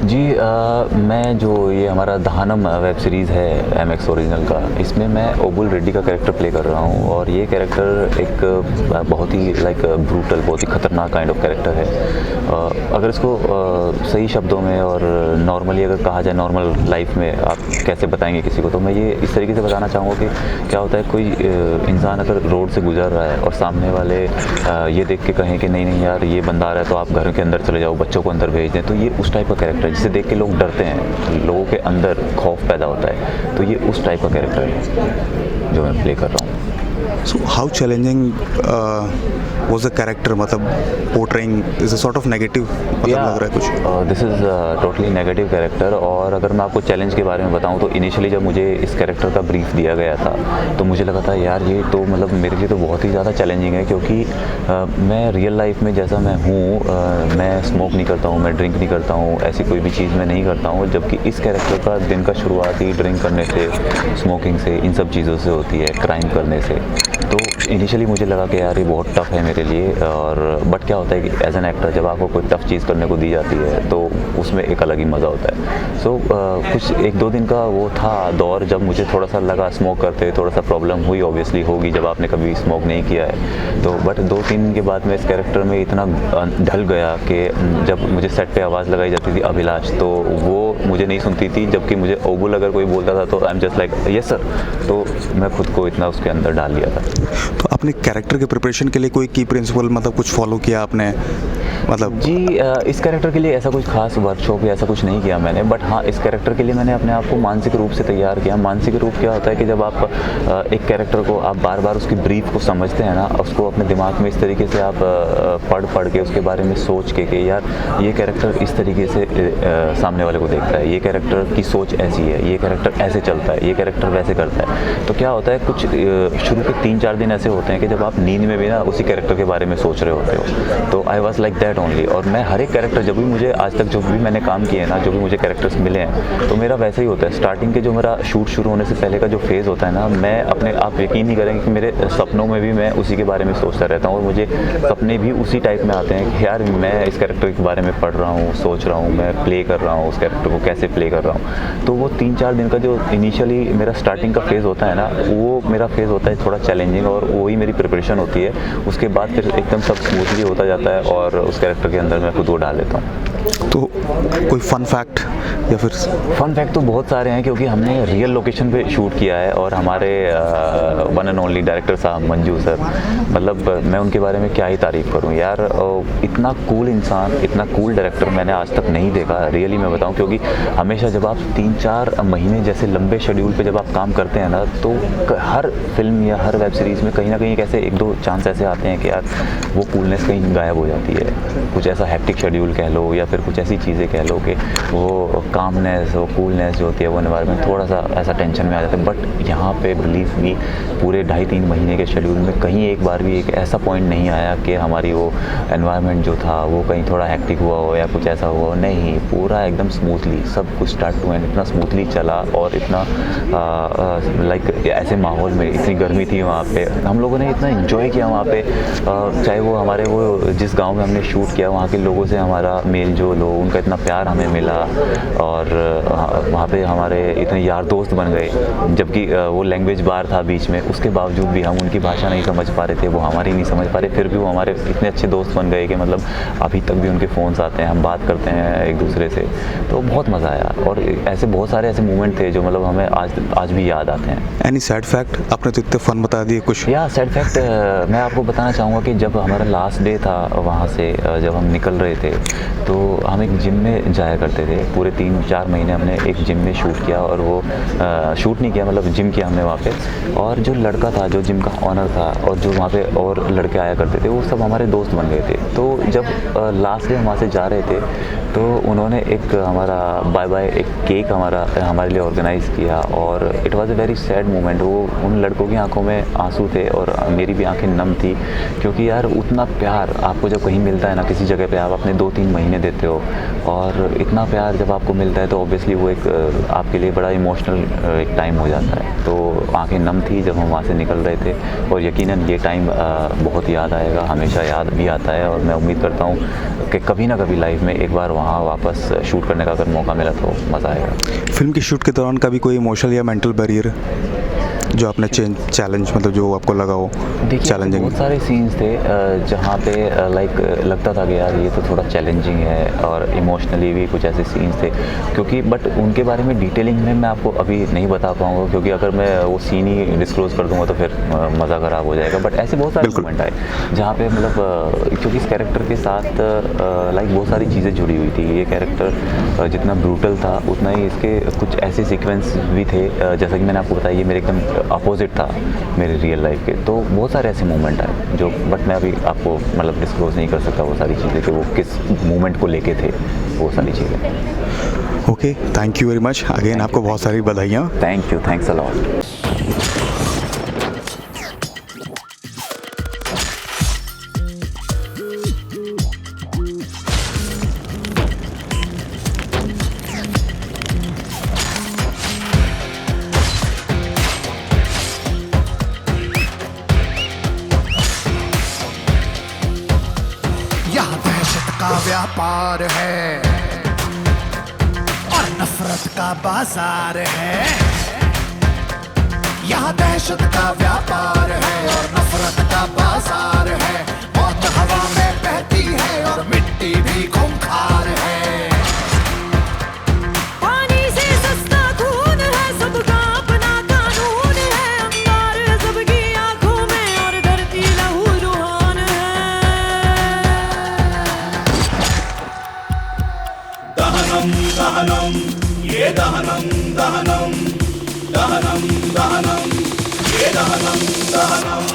जी मैं जो ये हमारा दहनम वेब सीरीज़ है एमएक्स ओरिजिनल का, इसमें मैं ओबुल रेड्डी का कैरेक्टर प्ले कर रहा हूँ। और ये कैरेक्टर एक बहुत ही ब्रूटल, बहुत ही ख़तरनाक काइंड ऑफ कैरेक्टर है। अगर इसको सही शब्दों में और नॉर्मली अगर कहा जाए, नॉर्मल लाइफ में आप कैसे बताएंगे किसी को, तो मैं ये इस तरीके से बताना चाहूँगा कि क्या होता है, कोई इंसान अगर रोड से गुजर रहा है और सामने वाले ये देख के कहें कि नहीं नहीं यार ये बंदा आ रहा है तो आप घर के अंदर चले जाओ, बच्चों को अंदर भेज दें, तो ये उस टाइप का कैरेक्टर है जिसे देख के लोग डरते हैं, लोगों के अंदर खौफ पैदा होता है। तो ये उस टाइप का कैरेक्टर है जो मैं प्ले कर रहा हूँ। So how challenging was the character? मतलब portraying is a sort of negative, मतलब लग रहा है कुछ। This is totally negative character. और अगर मैं आपको चैलेंज के बारे में बताऊं तो इनिशियली जब मुझे इस कैरेक्टर का ब्रीफ दिया गया था तो मुझे लगा था यार ये तो मतलब मेरे लिए तो बहुत ही ज़्यादा चैलेंजिंग है, क्योंकि मैं रियल लाइफ में जैसा मैं हूँ, मैं स्मोक नहीं करता हूँ, मैं ड्रिंक नहीं करता हूँ, ऐसी कोई भी चीज़ मैं नहीं करता हूँ। जबकि इस कैरेक्टर का दिन का शुरुआत ही ड्रिंक करने से, स्मोकिंग से, इन सब चीज़ों से होती है, क्राइम करने से। तो इनिशियली मुझे लगा कि यार ये बहुत टफ़ है मेरे लिए। और बट क्या होता है कि एज एन एक्टर जब आपको कोई टफ़ चीज़ करने को दी जाती है तो उसमें एक अलग ही मज़ा होता है। सो कुछ 1-2 दिन का वो था दौर जब मुझे थोड़ा सा लगा स्मोक करते हुए थोड़ा सा प्रॉब्लम हुई, ऑब्वियसली होगी जब आपने कभी स्मोक नहीं किया है। तो बट 2-3 दिन के बाद मैं इस कैरेक्टर में इतना ढल गया कि जब मुझे सेट पे आवाज़ लगाई जाती थी अभिलाष, तो वो मुझे नहीं सुनती थी, जबकि मुझे ओबुल अगर कोई बोलता था तो I am just like yes sir. तो मैं खुद को इतना उसके अंदर डाल लिया था। तो आपने कैरेक्टर के प्रिपरेशन के लिए कोई की प्रिंसिपल मतलब कुछ फॉलो किया आपने? मतलब जी इस कैरेक्टर के लिए ऐसा कुछ खास वर्कशॉप या ऐसा कुछ नहीं किया मैंने, बट हाँ इस कैरेक्टर के लिए मैंने अपने आप को मानसिक रूप से तैयार किया। मानसिक रूप क्या होता है कि जब आप एक कैरेक्टर को आप बार बार उसकी ब्रीफ को समझते हैं ना, उसको अपने दिमाग में इस तरीके से आप पढ़ के उसके बारे में सोच के यार ये कैरेक्टर इस तरीके से सामने वाले को देखता है, ये कैरेक्टर की सोच ऐसी है, ये कैरेक्टर ऐसे चलता है, ये कैरेक्टर वैसे करता है। तो क्या होता है कुछ शुरू के 3-4 दिन ऐसे होते हैं कि जब आप नींद में भी ना उसी कैरेक्टर के बारे में सोच रहे होते हो। तो I was like that only. और मैं हर एक कैरेक्टर जब भी मुझे आज तक जो भी मैंने काम किए हैं ना, जो भी मुझे कैरेक्टर्स मिले हैं, तो मेरा वैसे ही होता है। स्टार्टिंग के जो मेरा शूट शुरू होने से पहले का जो फेज़ होता है ना, मैं अपने आप यकीन नहीं करेंगे कि मेरे सपनों में भी मैं उसी के बारे में सोचता रहता हूँ और मुझे सपने भी उसी टाइप में आते हैं कि यार मैं इस कैरेक्टर के बारे में पढ़ रहा हूँ, सोच रहा हूँ, मैं प्ले कर रहा हूँ, उस कैरेक्टर को कैसे प्ले कर रहा हूँ। तो वो 3-4 दिन का जो इनिशियली मेरा स्टार्टिंग का फेज़ होता है ना, वो मेरा फेज़ होता है थोड़ा चैलेंजिंग और वही मेरी प्रिपरेशन होती है। उसके बाद फिर एकदम सब स्मूथली होता जाता है और उस कैरेक्टर के अंदर मैं खुद को डाल लेता हूँ। तो कोई फन फैक्ट या फिर? फन फैक्ट तो बहुत सारे हैं क्योंकि हमने रियल लोकेशन पे शूट किया है और हमारे वन एंड ओनली डायरेक्टर साहब मंजू सर, मतलब मैं उनके बारे में क्या ही तारीफ़ करूं यार। इतना कूल इंसान, इतना कूल डायरेक्टर मैंने आज तक नहीं देखा, रियली मैं बताऊं। क्योंकि हमेशा जब आप 3-4 महीने जैसे लंबे शेड्यूल पे जब आप काम करते हैं ना, तो हर फिल्म या हर वेब सीरीज़ में कहीं ना कहीं ऐसे 1-2 चांस ऐसे आते हैं कि यार वो कूलनेस कहीं गायब हो जाती है। कुछ ऐसा हैक्टिक शेड्यूल कह लो या फिर कुछ ऐसी चीज़ें कह लो कि वो कामनेस, वो कूलनेस जो होती है, वो एनवायरनमेंट थोड़ा सा ऐसा टेंशन में आ जाता है। बट यहाँ पे बिलीव मी पूरे 2.5-3 महीने के शेड्यूल में कहीं एक बार भी एक ऐसा पॉइंट नहीं आया कि हमारी वो एनवायरनमेंट जो था वो कहीं थोड़ा हैक्टिक हुआ हो या कुछ ऐसा हुआ हो। नहीं, पूरा एकदम स्मूथली सब कुछ स्टार्ट टू एंड इतना स्मूथली चला। और इतना लाइक ऐसे माहौल में, इतनी गर्मी थी वहाँ पे, हम लोगों ने इतना इन्जॉय किया वहाँ पे। चाहे वो हमारे वो जिस गाँव में हमने शूट किया वहाँ के लोगों से हमारा मेल जो लो, उनका इतना प्यार हमें मिला और वहाँ पे हमारे इतने यार दोस्त बन गए। जबकि वो लैंग्वेज बार था बीच में, उसके बावजूद भी हम उनकी भाषा नहीं समझ पा रहे थे, वो हमारी नहीं समझ पा रहे, फिर भी वो हमारे इतने अच्छे दोस्त बन गए कि मतलब अभी तक भी उनके फ़ोन्स आते हैं, हम बात करते हैं एक दूसरे से। तो बहुत मज़ा आया और ऐसे बहुत सारे ऐसे मोमेंट थे जो मतलब हमें आज भी याद आते हैं। Any sad fact? आपने तो इतने फन बता दिए कुछ। या सैड फैक्ट मैं आपको बताना चाहूँगा कि जब हमारा लास्ट डे था वहाँ से जब हम निकल रहे थे तो हम एक जिम में जाया करते थे। पूरे 3-4 महीने हमने एक जिम में शूट किया और वो शूट नहीं किया, मतलब जिम किया हमने वहाँ पे। और जो लड़का था, जो जिम का ऑनर था और जो वहाँ पे और लड़के आया करते थे, वो सब हमारे दोस्त बन गए थे। तो जब लास्ट डे हम वहाँ से जा रहे थे तो उन्होंने एक हमारा बाय एक केक हमारे लिए ऑर्गेनाइज़ किया और it was a very sad moment. वो उन लड़कों की आंखों में आंसू थे और मेरी भी आंखें नम थी, क्योंकि यार उतना प्यार आपको जब कहीं मिलता है ना किसी जगह पे, आप अपने 2-3 महीने देते हो और इतना प्यार जब आपको आपको मिलता है तो ऑब्वियसली वो एक आपके लिए बड़ा इमोशनल एक टाइम हो जाता है। तो आंखें नम थी जब हम वहाँ से निकल रहे थे, और यकीनन ये टाइम बहुत याद आएगा, हमेशा याद भी आता है। और मैं उम्मीद करता हूँ कि कभी ना कभी लाइफ में एक बार वहाँ वापस शूट करने का अगर मौका मिला तो मज़ा आएगा। फिल्म की शूट के दौरान कभी कोई इमोशनल या मेंटल बैरियर जो आपने चैलेंज मतलब जो आपको लगा हो देखिए चैलेंजिंग? बहुत सारे सीन्स थे जहाँ पे लाइक लगता था कि यार ये तो थोड़ा चैलेंजिंग है, और इमोशनली भी कुछ ऐसे सीन्स थे क्योंकि बट उनके बारे में डिटेलिंग में मैं आपको अभी नहीं बता पाऊँगा, क्योंकि अगर मैं वो सीन ही डिस्क्लोज़ कर दूँगा तो फिर मज़ा ख़राब हो जाएगा। बट ऐसे बहुत सारे मोमेंट आए जहाँ पे मतलब क्योंकि इस कैरेक्टर के साथ लाइक बहुत सारी चीज़ें जुड़ी हुई थी। ये कैरेक्टर जितना ब्रूटल था उतना ही इसके कुछ ऐसे सीक्वेंस भी थे, जैसा कि मैंने आपको बताया ये मेरे एकदम अपोजिट था मेरे रियल लाइफ के। तो बहुत सारे ऐसे मोमेंट आए जो बट मैं अभी आपको मतलब डिस्क्लोज नहीं कर सकता वो सारी चीज़ें कि वो किस मोमेंट को लेके थे वो सारी चीज़ें। Okay, thank you very much again, आपको बहुत सारी बधाइयाँ। Thank you, thanks a lot. यहाँ दहशत का व्यापार है और नफरत का बाजार है। यहाँ दहशत का व्यापार है और नफरत का बाजार है। मौत हवा में बहती है और मिट्टी भी खूंखार है। पानी से सस्ता खून है, सबका अपना कानून है। अंगार सबकी आंखों में और धरती लहूलुहान है। दहनम दहनम ये दहनम दहनम दहनम दहनम ये दहनम दहनम